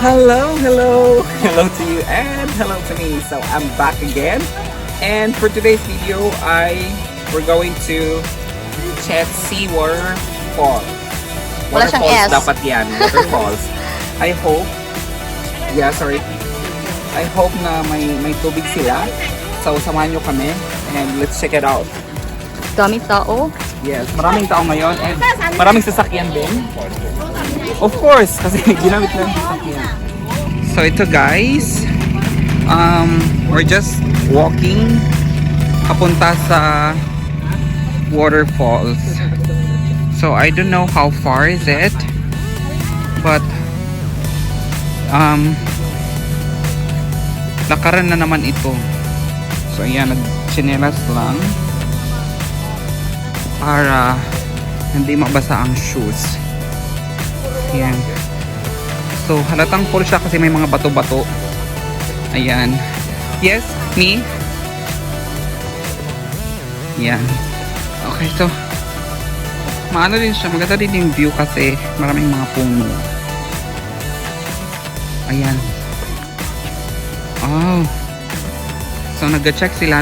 Hello to you and hello to me. So I'm back again, and for today's video, we're going to check sea waterfall. Wala siyang Waterfalls S. dapat yan, waterfalls. I hope, yeah, sorry. I hope na may tubig sila. So samahan nyo kami and let's check it out. Dami tao. Yes, maraming tao ngayon and maraming sasakyan din. Of course, kasi ginamit lang yung sasakyan. So ito guys, we're just walking papunta sa waterfalls. So I don't know how far is it, but lakaran na naman ito. So ayan, nagchinelas lang para hindi mabasa ang shoes. Ayan. So halatang full siya kasi may mga bato-bato. Ayan. Yes, me. Ayan. Okay, so maano din siya, maganda din yung view kasi maraming mga puno. Ayan. Oh. So nag-check sila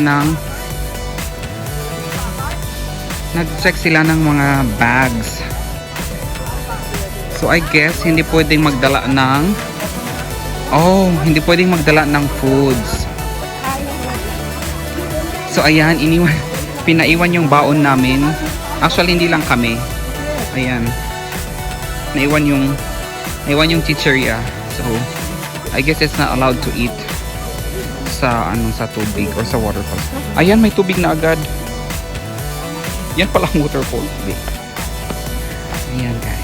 ng mga bags. So I guess hindi pwedeng magdala ng foods. So ayan, pinaiwan yung baon namin. Actually hindi lang kami. Ayan. Naiwan yung chicheria. So I guess it's not allowed to eat sa tubig or sa waterfall. Ayan, may tubig na agad. Yan pala ang waterfall. Ayan guys.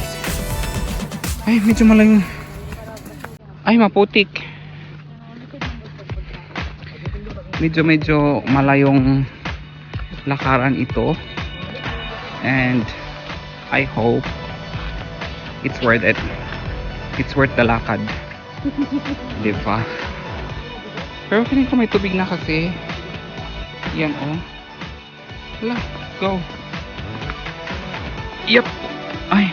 Ay, medyo malayo. Ay, maputik. Medyo malayong lakaran ito. And I hope it's worth it. It's worth the lakad. Diba? Pero feeling ko may tubig na kasi. Yan oh. Hala, go. Yup. Ay.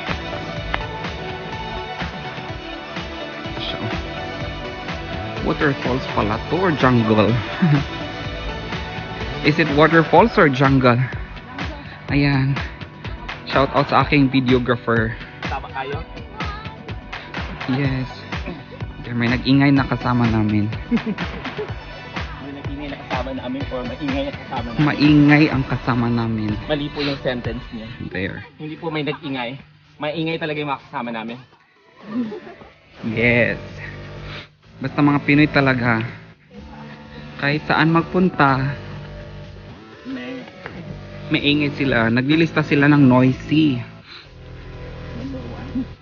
Waterfalls pala to or jungle? Is it waterfalls or jungle? Ayan. Shout out sa aking videographer. Tama kayo? Yes. May nag-ingay na kasama namin. May nag-ingay na kasama namin or maingay na kasama namin? Maingay ang kasama namin. Mali po yung sentence niya. There. Hindi po may nag-ingay. Maingay talaga yung mga kasama namin. Yes. Basta mga Pinoy talaga. Kahit saan magpunta, maingay sila. Naglilista sila ng noisy.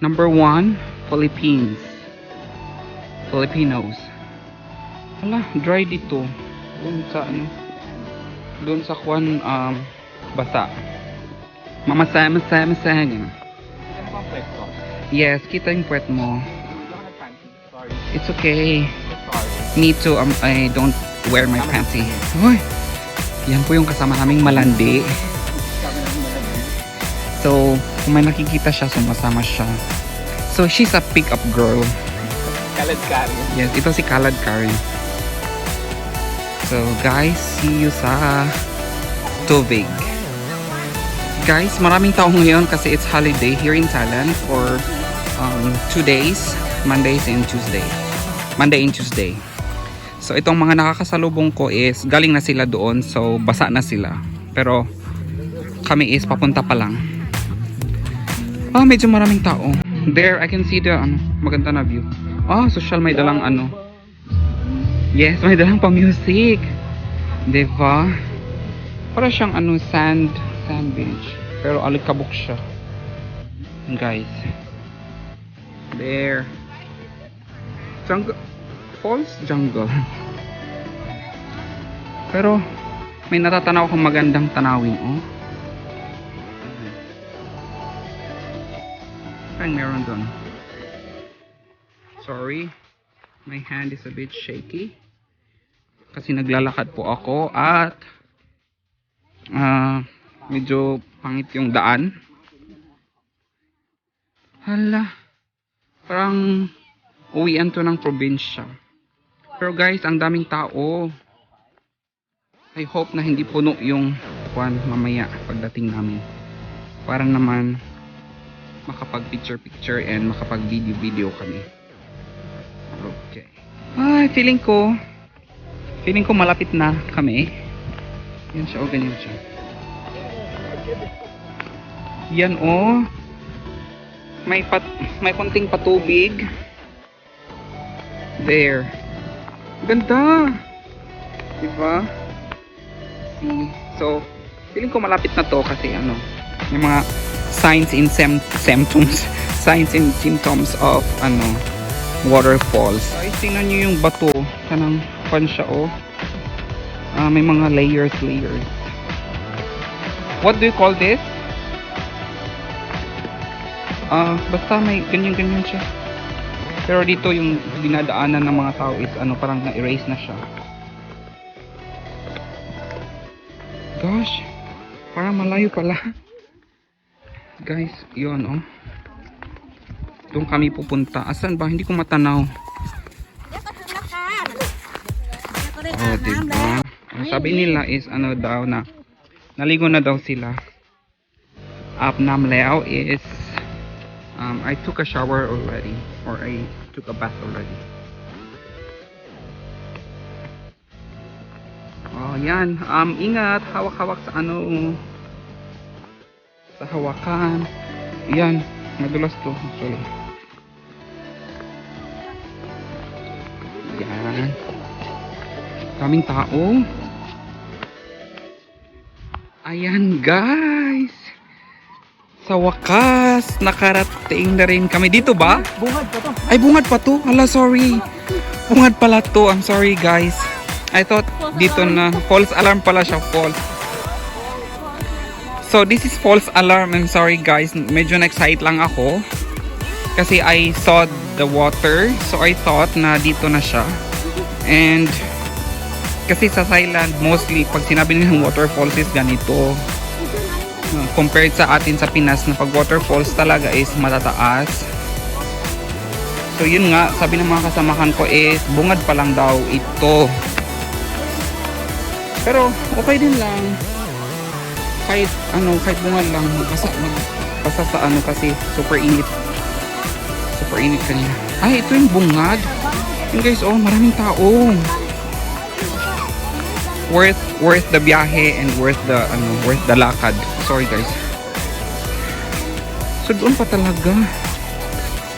Number 1, Filipinos. Hala, dry dito. Doon sa kwan, basa. Mamasa. Ano ba ang pwesto? Yes, kita yung puwet mo. Hindi ako nag-fancy. Sorry. It's okay. Sorry. Me too, I don't wear my panty. Hoy! Yan po yung kasama naming malandi. Kasama namin malandi. So, kung may nakikita siya, sumasama siya. So, she's a pick-up girl. Kalad Karen. Yes, ito si Kalad Karen. So, guys, see you sa tubig. Guys, maraming tao ngayon kasi it's holiday here in Thailand for 2 days, Monday and Tuesday. So, itong mga nakakasalubong ko is galing na sila doon, so basa na sila. Pero kami is papunta pa lang. Ah, medyo maraming tao. There, I can see the maganda na view. Ah, social, may dalang Yes, may dalang pa music. Diba? Para siyang sand beach. Pero alikabok siya. Guys. There. Jungle. Falls jungle. Pero may natatanaw akong magandang tanawin, oh. Parang meron doon. Sorry. My hand is a bit shaky. Kasi naglalakad po ako at medyo pangit yung daan. Hala. Parang uwian to ng probinsya. Pero guys, ang daming tao. I hope na hindi puno yung kwan mamaya pagdating namin. Para naman makapag picture and makapag video kami. Okay. Ay, feeling ko malapit na kami. Yan siya, ganyan siya. Yan may konting patubig. There. Ganda. Diba? So, feeling ko malapit na to kasi may mga signs and symptoms of waterfalls. Guys, tingnan nyo yung bato. Kanang pan siya may mga layers. What do you call this? Basta may ganyan siya. Pero dito yung dinadaanan ng mga tao is parang na-erase na siya. Gosh, parang malayo pala. Guys, yun doon kami pupunta. Asan ba? Hindi ko matanaw. Oh, diba? Ang sabi nila is daw na naligo na daw sila. Nam Leo is I took a shower already, or I took a bath already. Oh, yan. Ingat, hawak-hawak sa sa hawakan. Yan, madulas to actually. Yan. Kaming tao. Ayan guys. Sa wakas, nakarating na rin kami. Dito ba? Bungad pa to. Ay, bungad pa to. Hala, sorry. Bungad pala to. I'm sorry guys. I thought dito na. False alarm pala siya. False. So, this is false alarm. I'm sorry guys. Medyo na-excite lang ako. Kasi I saw the water. So, I thought na dito na siya. And, kasi sa Thailand, mostly, pag sinabi nilang waterfalls is ganito. Compared sa atin sa Pinas na pag waterfalls talaga is matataas. So, yun nga. Sabi ng mga kasamahan ko is bungad pa lang daw ito. Pero, okay din lang. Kahit bungad lang, basta sa kasi super init kanina. Ay, ito yung bungad. Yun guys, maraming tao. Worth the biyahe and worth the lakad. Sorry guys. So doon pa talaga.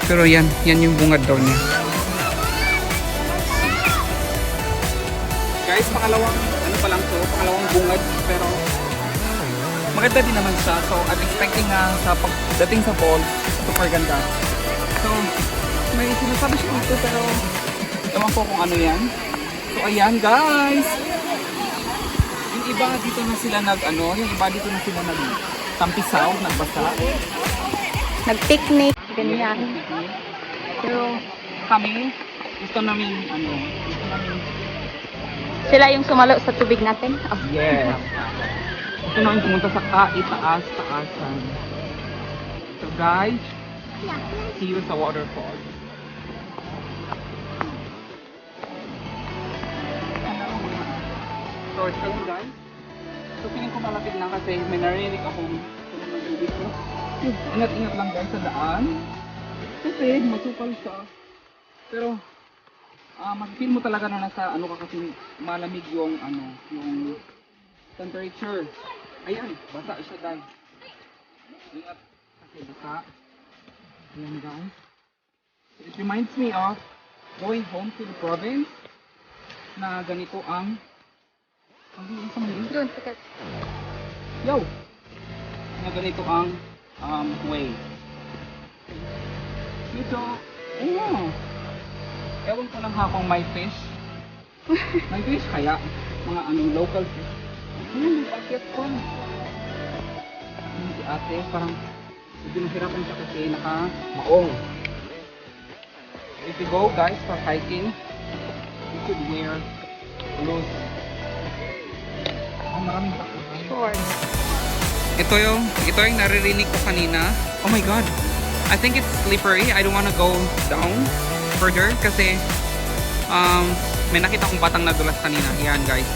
Pero yan yung bungad daw niya. Guys, pangalawang pangalawang bungad, pero maganda din naman siya. So, I'm expecting sa pagdating sa falls, super ganda. So, may sinasabi siya dito, pero ewan ko kung ano yan. So, ayan guys. Yung iba dito na sila tampisaw, nagbasa. Nag-picnic, ganyan. Pero kami, gusto namin Sila yung sumalo sa tubig natin. Oh. yes. Gusto namin pumunta sa taasan. So guys, see you sa waterfall. So, ito lang guys. So, feeling ko malapit na kasi may narinig akong dito. Ingat-ingat lang guys sa daan. Kasi masupal siya. Pero, mag-feel mo talaga na nasa ka kasi malamig yung yung temperature. Ayan, basa siya guys. Ingat kasi basa. Ayan guys. It reminds me of going home to the province na ganito ang Doon, sikat. Yo! Na ganito ang way. Dito, ewan ko lang kung may fish. May fish kaya? Mga local fish. May paket ko. Si ate, parang medyo nahirapan siya kasi naka-maong. If you go guys for hiking, you should wear clothes. Maraming tao. Sure. Ito yung naririnig ko kanina. Oh my god. I think it's slippery. I don't wanna go down. further kasi may nakita kong batang nadulas kanina. Yan guys.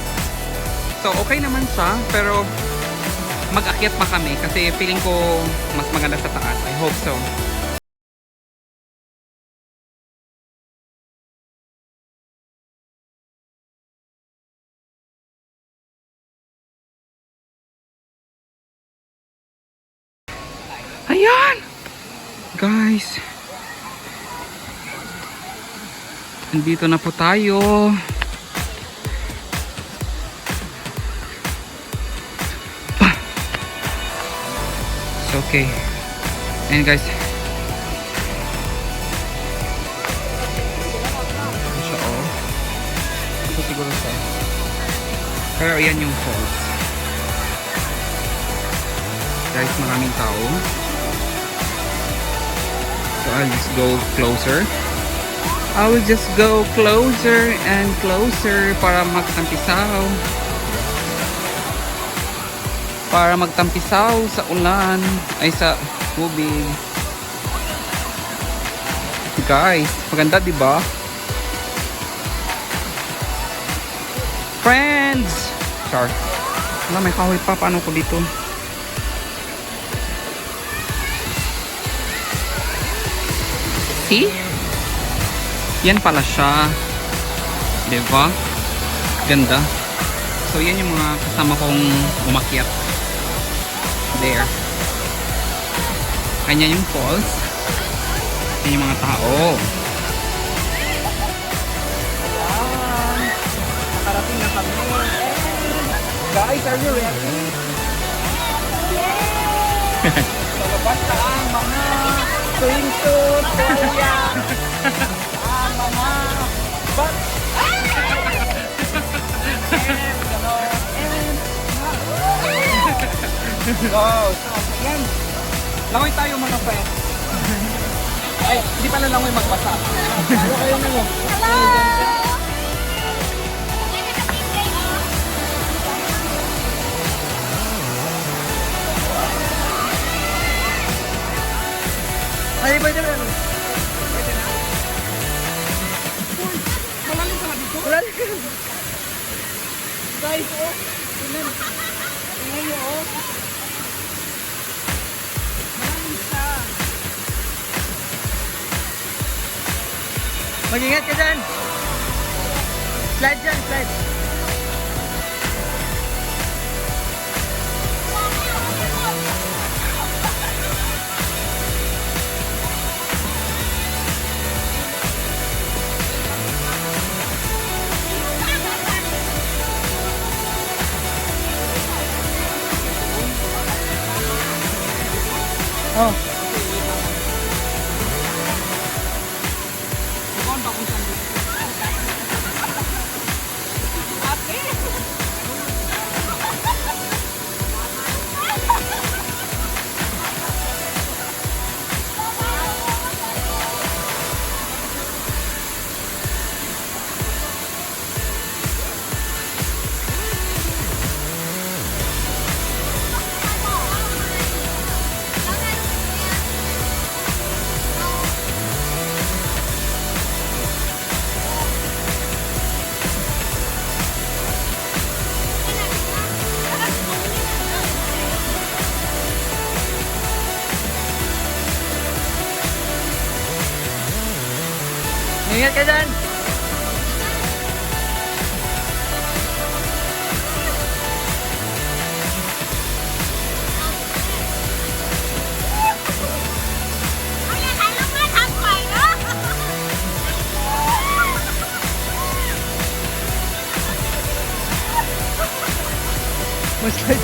So okay naman siya pero mag-akyat pa kami kasi feeling ko mas maganda sa taas. I hope so. Ayan! Guys. Nandito na po tayo. It's okay. Ayan guys. Ito siya oh. Ito siguro siya. Pero ayan yung falls. Guys, maraming tao. So I'll just go closer. I will just go closer and closer para magtampisaw. Para magtampisaw sa ulan ay sa tubig. Guys, maganda 'di ba? Friends. Char. Wala, may kahoy pa, paano ko dito? See? Yan pala siya. Diba? Ganda. So yan yung mga kasama kong umakyat. There. Kanya yung falls. Yan yung mga tao. Nakarating na kami. Guys, are you ready? Lalabas na ang mga swimsuit. Kuya. Ang mga but go. So, yan. Langoy tayo mga friends. Ay, hindi pala langoy magbasa. Ano kayo nyo? Ay, pwede na. Pwede na. Malalim pala dito. Malalim. Guys, oh. Tingnan. Tingnan nyo, oh. Mag-ingat ka dyan. Slide dyan, slide. Oh. Ingat ka dyan! Mas kayo.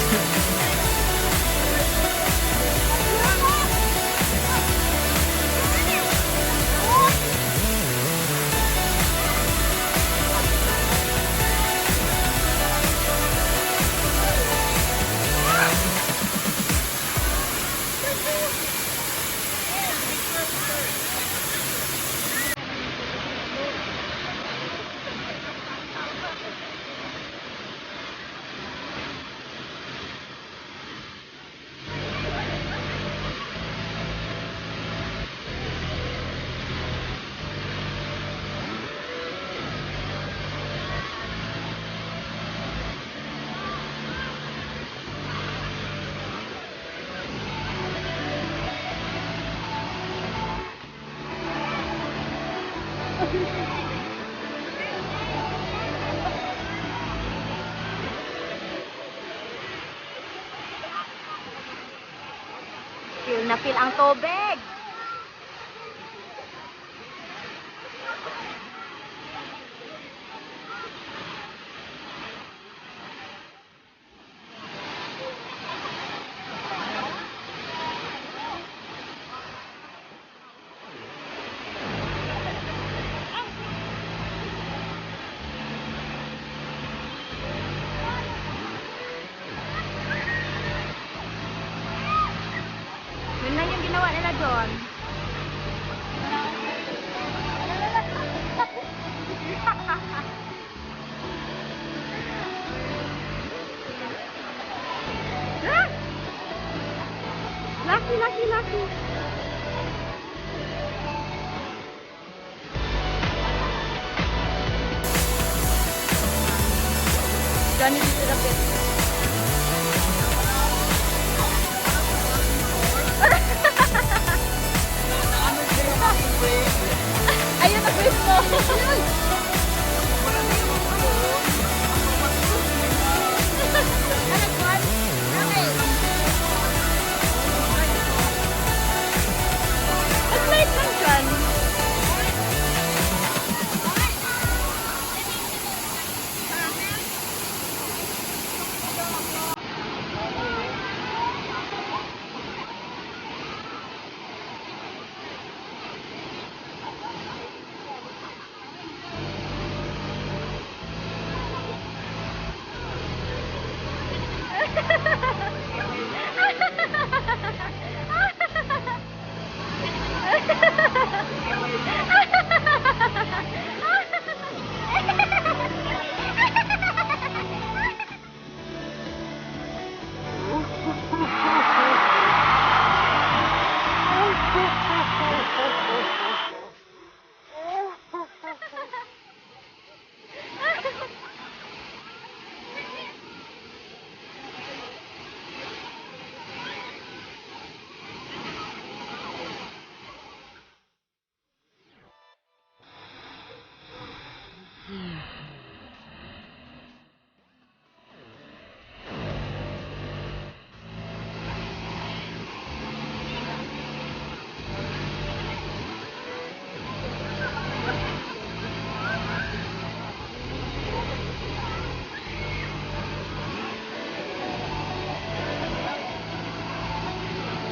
Feel na feel ang tubig. Yun na yung ginawa nila doon. Lucky, lucky, lucky. Johnny to the pit. Ayun na quiz mo. Ang light lang dyan.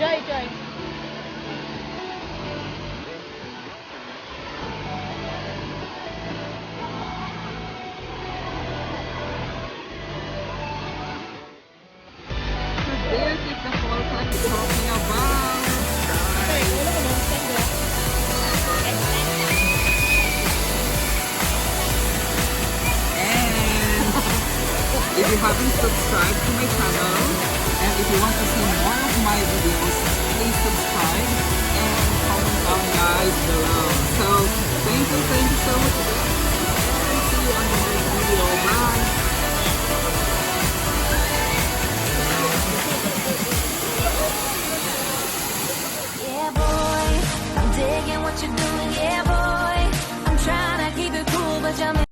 Joy, Joy. This is the falls I'm talking about. And if you haven't subscribed to my channel, and if you want to see more of my videos, please subscribe and comment down guys below. So thank you so much. And see you on the next video. Bye.